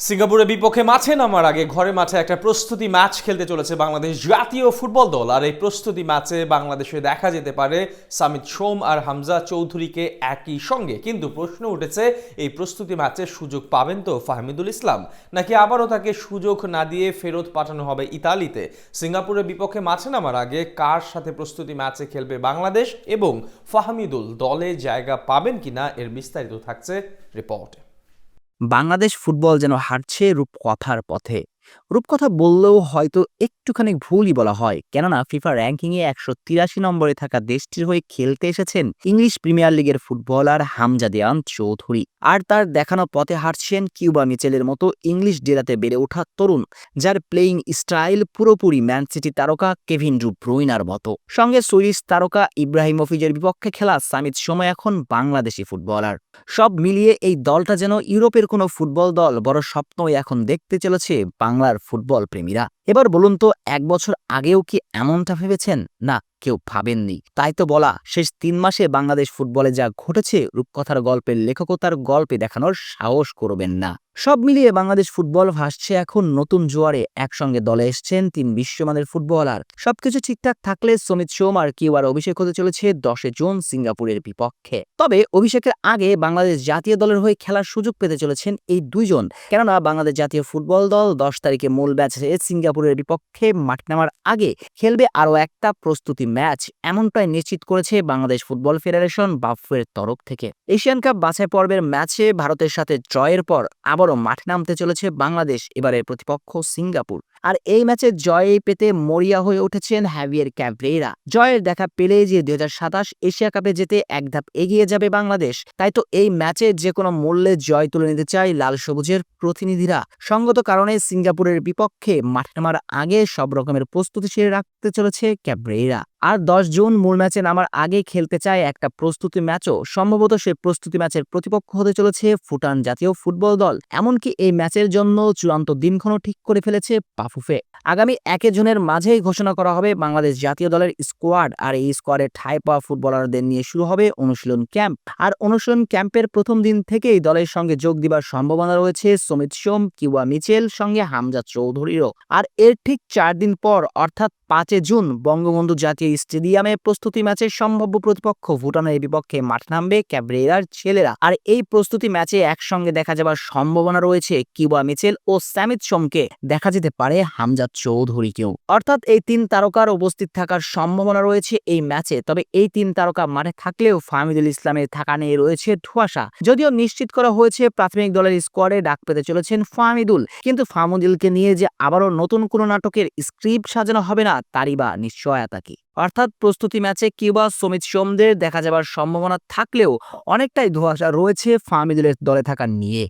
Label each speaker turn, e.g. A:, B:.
A: সিঙ্গাপুরের বিপক্ষে মাঠে নামার আগে ঘরে মাঠে একটা প্রস্তুতি ম্যাচ খেলতে চলেছে বাংলাদেশ জাতীয় ফুটবল দল। আর এই প্রস্তুতি ম্যাচে বাংলাদেশে দেখা যেতে পারে সামিত সোম আর হামজা চৌধুরীকে একই সঙ্গে। কিন্তু প্রশ্ন উঠেছে, এই প্রস্তুতি ম্যাচে সুযোগ পাবেন তো ফাহমিদুল ইসলাম, নাকি আবারও তাকে সুযোগ না দিয়ে ফেরত পাঠানো হবে ইতালিতে? সিঙ্গাপুরের বিপক্ষে মাঠে নামার আগে কার সাথে প্রস্তুতি ম্যাচে খেলবে বাংলাদেশ এবং ফাহমিদুল দলে জায়গা পাবেন কিনা, এর বিস্তারিত থাকছে রিপোর্টে।
B: বাংলাদেশ ফুটবল যেন হাঁটছে রূপকথার পথে। রূপকথা বললেও হয়তো একটুখানি ভুলই বলা হয়, কেননা ফিফা র্যাঙ্কিংয়ে ১৮৩ নম্বরে থাকা দেশটির হয়ে খেলতে এসেছেন ইংলিশ প্রিমিয়ার লিগের ফুটবলার হামজা দেওয়ান চৌধুরী। আর তার দেখানো পথে হাঁটছেন কিউবা মিচেলের মতো ইংলিশ ডেরাতে বেড়ে ওঠা তরুণ, যার প্লেয়িং স্টাইল পুরোপুরি ম্যান সিটি তারকা কেভিন ডি ব্রুইনার মতো। সঙ্গে সুইডিশ তারকা ইব্রাহিমোভিচের বিপক্ষে খেলা সামিত সময় এখন বাংলাদেশি ফুটবলার। সব মিলিয়ে এই দলটা যেন ইউরোপের কোনো ফুটবল দল বড় স্বপ্নই এখন দেখতে চলেছে বাংলার ফুটবল প্রেমীরা। এবার বলুন তো, ১ বছর আগেও কি এমনটা ভেবেছেন? না, কেউ ভাবেননি। তাই তো বলা, শেষ ৩ মাসে বাংলাদেশ ফুটবলে যা ঘটেছে, রূপকথার গল্পের লেখকও তার গল্পে দেখানোর সাহস করবেন না। সব মিলিয়ে বাংলাদেশ ফুটবল ভাসছে এখন নতুন জোয়ারে। একসঙ্গে দলে এসছেন ৩ বিশ্বমানের ফুটবলার। সবকিছু ঠিকঠাক থাকলে সমিত সোম আর কিউবার অভিষেক হতে চলেছে ১০ জুন সিঙ্গাপুরের বিপক্ষে। তবে অভিষেকের আগে বাংলাদেশ জাতীয় দলের হয়ে খেলার সুযোগ পেতে চলেছেন এই দুইজন, কেননা বাংলাদেশ জাতীয় ফুটবল দল ১০ তারিখে মূল ম্যাচে সিঙ্গাপুরের বিপক্ষে মাঠে নামার আগে খেলবে আরও একটা প্রস্তুতি ম্যাচ। এমনটাই নিশ্চিত করেছে বাংলাদেশ ফুটবল ফেডারেশন বাফুফের তরফ থেকে। এশিয়ান কাপ বাছাই পর্বের ম্যাচে ভারতের সাথে জয়ের পর আবারও মাঠে নামতে চলেছে বাংলাদেশ, এবারের প্রতিপক্ষ সিঙ্গাপুর। আর এই ম্যাচে জয় পেতে মরিয়া হয়ে উঠেছেন হ্যাভিয়ের ক্যাভরেরা। জয়ের দেখা পেলে যে ২০২৭ এশিয়া কাপে যেতে এক ধাপ এগিয়ে যাবে বাংলাদেশ। তাই তো এই ম্যাচে যে কোনো মূল্যে জয় তুলে নিতে চায় লাল সবুজের প্রতিনিধিরা। সঙ্গত কারণে সিঙ্গাপুরের বিপক্ষে মাঠে নামার আগে সব রকমের প্রস্তুতি সেরে রাখতে চলেছে ক্যাভরেরা। আর ১০ জুন মূল ম্যাচে নামার আগে খেলতে চায় একটা প্রস্তুতি ম্যাচও। সম্ভবত সেই প্রস্তুতি ম্যাচের প্রতিপক্ষ হতে চলেছে ভুটান জাতীয় ফুটবল দল। এমনকি এই ম্যাচের জন্য চূড়ান্ত দিনক্ষণও ঠিক করে ফেলেছে বাফুফে। আগামী ১ জুনের মাঝেই ঘোষণা করা হবে বাংলাদেশ জাতীয় দলের স্কোয়াড। আর এই স্কোয়াডে ঠাঁই পাওয়া ফুটবলারদের নিয়ে শুরু হবে অনুশীলন ক্যাম্প। আর অনুশীলন ক্যাম্পের প্রথম দিন থেকেই দলের সঙ্গে যোগ দিবার সম্ভাবনা রয়েছে সমিত সোম, কিউবা মিচেল, সঙ্গে হামজা চৌধুরীরও। আর এর ঠিক ৪ দিন পর অর্থাৎ ৫ জুন বঙ্গবন্ধু জাতীয় স্টেডিয়ামে প্রস্তুতি ম্যাচের সম্ভাব্য প্রতিপক্ষ ভুটানের বিপক্ষে মাঠে নামবে ক্যাভরেরার ছেলেরা। আর এই প্রস্তুতি ম্যাচে একসঙ্গে দেখা যাবার সম্ভাবনা রয়েছে কিউবা মিচেল ও সামিত সোমকে, দেখা যেতে পারে হামজা চৌধুরীকেও। অর্থাৎ এই ৩ তারকার উপস্থিত থাকার সম্ভাবনা রয়েছে এই ম্যাচে। তবে এই ৩ তারকা মাঠে থাকলেও ফাহমিদুল ইসলামের থাকা নিয়ে রয়েছে ধোঁয়াশা। যদিও নিশ্চিত করা হয়েছে প্রাথমিক দলের স্কোয়াডে ডাক পেতে চলেছেন ফাহমিদুল, কিন্তু ফাহমিদুলকে নিয়ে যে আবারও নতুন কোনো নাটকের স্ক্রিপ্ট সাজানো হবে না, তারই বা নিশ্চয়তা কি? অর্থাৎ প্রস্তুতি ম্যাচে কিউবা সমিত সোমদের দেখা যাবার সম্ভাবনা থাকলেও অনেকটাই ধোঁয়াশা রয়েছে ফাহমিদুলের দলে থাকা নিয়ে।